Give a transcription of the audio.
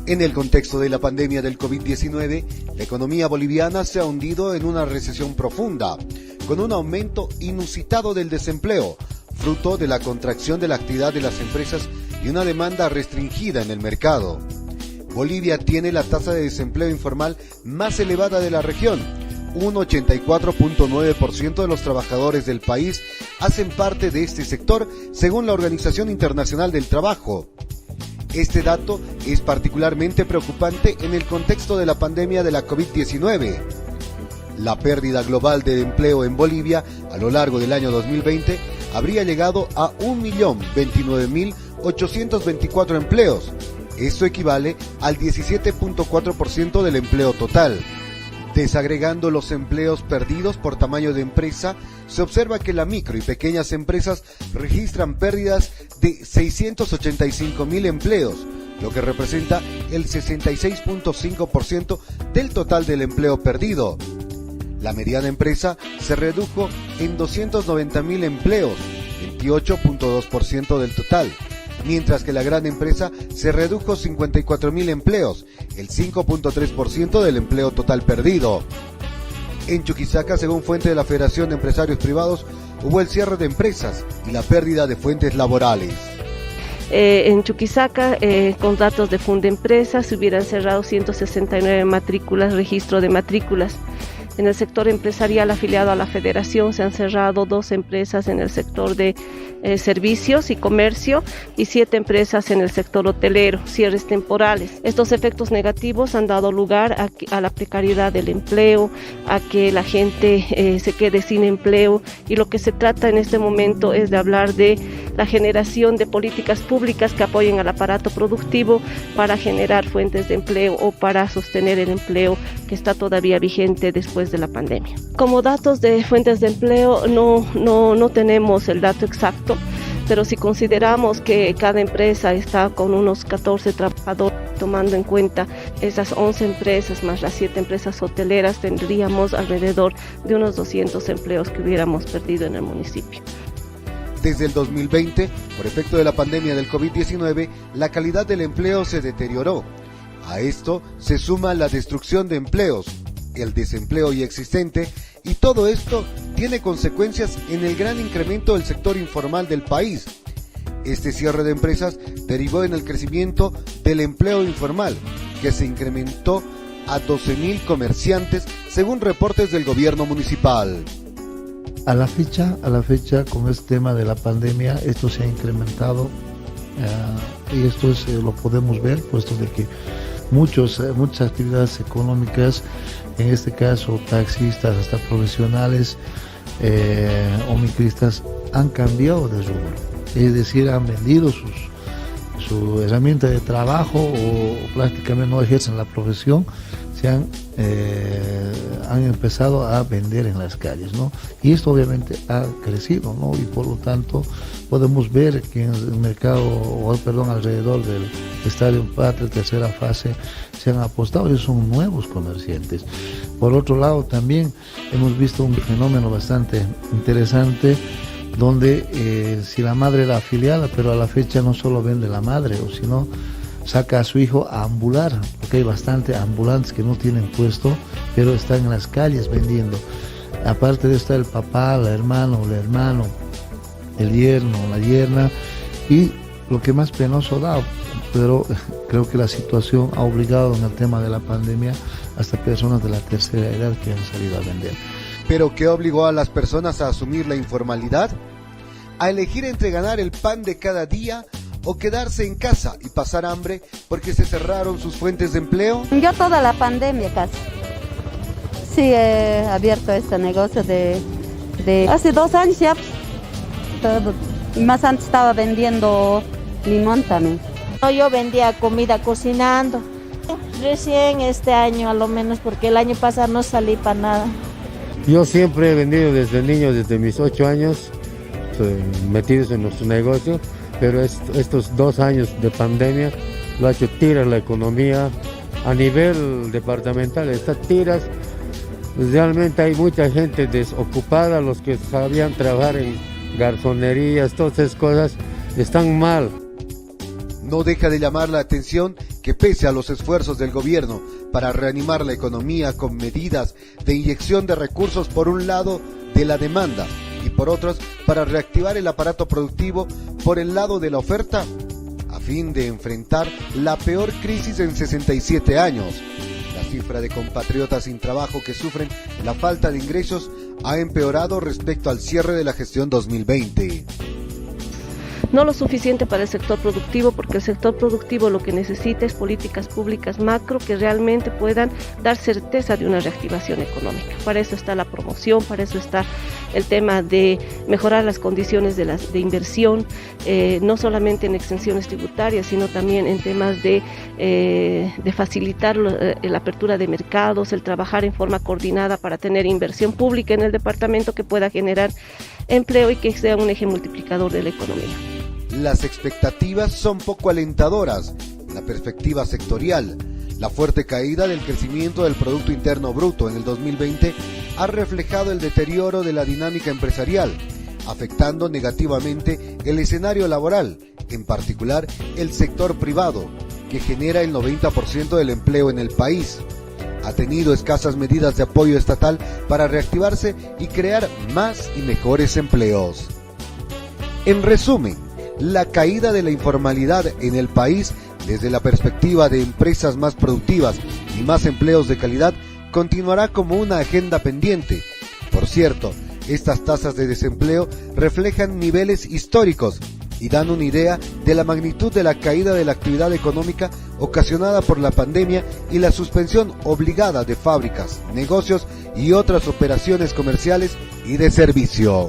En el contexto de la pandemia del COVID-19, la economía boliviana se ha hundido en una recesión profunda, con un aumento inusitado del desempleo, fruto de la contracción de la actividad de las empresas y una demanda restringida en el mercado. Bolivia tiene la tasa de desempleo informal más elevada de la región. Un 84.9% de los trabajadores del país hacen parte de este sector, según la Organización Internacional del Trabajo. Este dato es particularmente preocupante en el contexto de la pandemia de la COVID-19. La pérdida global de empleo en Bolivia a lo largo del año 2020 habría llegado a 1.029.824 empleos. Esto equivale al 17.4% del empleo total. Desagregando los empleos perdidos por tamaño de empresa, se observa que las micro y pequeñas empresas registran pérdidas de 685.000 empleos, lo que representa el 66.5% del total del empleo perdido. La mediana empresa se redujo en 290.000 empleos, 28.2% del total, mientras que la gran empresa se redujo 54.000 empleos, el 5.3% del empleo total perdido. En Chuquisaca, según fuente de la Federación de Empresarios Privados, hubo el cierre de empresas y la pérdida de fuentes laborales. En Chuquisaca, con datos de Fundempresa, se hubieran cerrado 169 matrículas, registro de matrículas. En el sector empresarial afiliado a la Federación se han cerrado 2 empresas en el sector de servicios y comercio y 7 empresas en el sector hotelero, cierres temporales. Estos efectos negativos han dado lugar a la precariedad del empleo, a que la gente se quede sin empleo, y lo que se trata en este momento es de hablar de la generación de políticas públicas que apoyen al aparato productivo para generar fuentes de empleo o para sostener el empleo que está todavía vigente después de la pandemia. Como datos de fuentes de empleo no tenemos el dato exacto, pero si consideramos que cada empresa está con unos 14 trabajadores, tomando en cuenta esas 11 empresas más las 7 empresas hoteleras, tendríamos alrededor de unos 200 empleos que hubiéramos perdido en el municipio. Desde el 2020, por efecto de la pandemia del COVID-19, la calidad del empleo se deterioró. A esto se suma la destrucción de empleos, el desempleo ya existente, y todo esto tiene consecuencias en el gran incremento del sector informal del país. Este cierre de empresas derivó en el crecimiento del empleo informal, que se incrementó a 12.000 comerciantes, según reportes del gobierno municipal. A la fecha, con este tema de la pandemia, esto se ha incrementado y esto lo podemos ver, puesto de que muchas actividades económicas, en este caso taxistas hasta profesionales o micristas, han cambiado de rubro, es decir, han vendido su herramienta de trabajo o prácticamente no ejercen la profesión, han empezado a vender en las calles, ¿no? Y esto obviamente ha crecido, ¿no? Y por lo tanto podemos ver que en el mercado, alrededor del Estadio Patria, tercera fase, se han apostado y son nuevos comerciantes. Por otro lado, también hemos visto un fenómeno bastante interesante, donde si la madre era afiliada, pero a la fecha no solo vende la madre, sino saca a su hijo a ambular, porque hay bastante ambulantes que no tienen puesto, pero están en las calles vendiendo. Aparte de esto, el papá, el hermano, el yerno, la yerna, y lo que más penoso da, pero creo que la situación ha obligado en el tema de la pandemia hasta personas de la tercera edad que han salido a vender. ¿Pero qué obligó a las personas a asumir la informalidad? A elegir entre ganar el pan de cada día o quedarse en casa y pasar hambre porque se cerraron sus fuentes de empleo. Yo toda la pandemia casi. Sí, he abierto este negocio de hace 2 años ya. Más antes estaba vendiendo limón también. Yo vendía comida cocinando. Recién este año a lo menos, porque el año pasado no salí para nada. Yo siempre he vendido desde niño, desde mis 8 años, metidos en nuestro negocio, pero estos 2 años de pandemia lo ha hecho tirar la economía a nivel departamental, está tiras. Realmente hay mucha gente desocupada, los que sabían trabajar en garzonerías, todas esas cosas están mal. No deja de llamar la atención que pese a los esfuerzos del gobierno para reanimar la economía con medidas de inyección de recursos por un lado de la demanda y por otros para reactivar el aparato productivo por el lado de la oferta, a fin de enfrentar la peor crisis en 67 años. La cifra de compatriotas sin trabajo que sufren la falta de ingresos ha empeorado respecto al cierre de la gestión 2020. No lo suficiente para el sector productivo, porque el sector productivo lo que necesita es políticas públicas macro que realmente puedan dar certeza de una reactivación económica. Para eso está la promoción, para eso está el tema de mejorar las condiciones de inversión, no solamente en exenciones tributarias, sino también en temas de facilitar la apertura de mercados, el trabajar en forma coordinada para tener inversión pública en el departamento que pueda generar empleo y que sea un eje multiplicador de la economía. Las expectativas son poco alentadoras en la perspectiva sectorial. La fuerte caída del crecimiento del Producto Interno Bruto en el 2020 ha reflejado el deterioro de la dinámica empresarial, afectando negativamente el escenario laboral, en particular el sector privado, que genera el 90% del empleo en el país. Ha tenido escasas medidas de apoyo estatal para reactivarse y crear más y mejores empleos. En resumen, la caída de la informalidad en el país desde la perspectiva de empresas más productivas y más empleos de calidad continuará como una agenda pendiente. Por cierto, estas tasas de desempleo reflejan niveles históricos y dan una idea de la magnitud de la caída de la actividad económica ocasionada por la pandemia y la suspensión obligada de fábricas, negocios y otras operaciones comerciales y de servicio.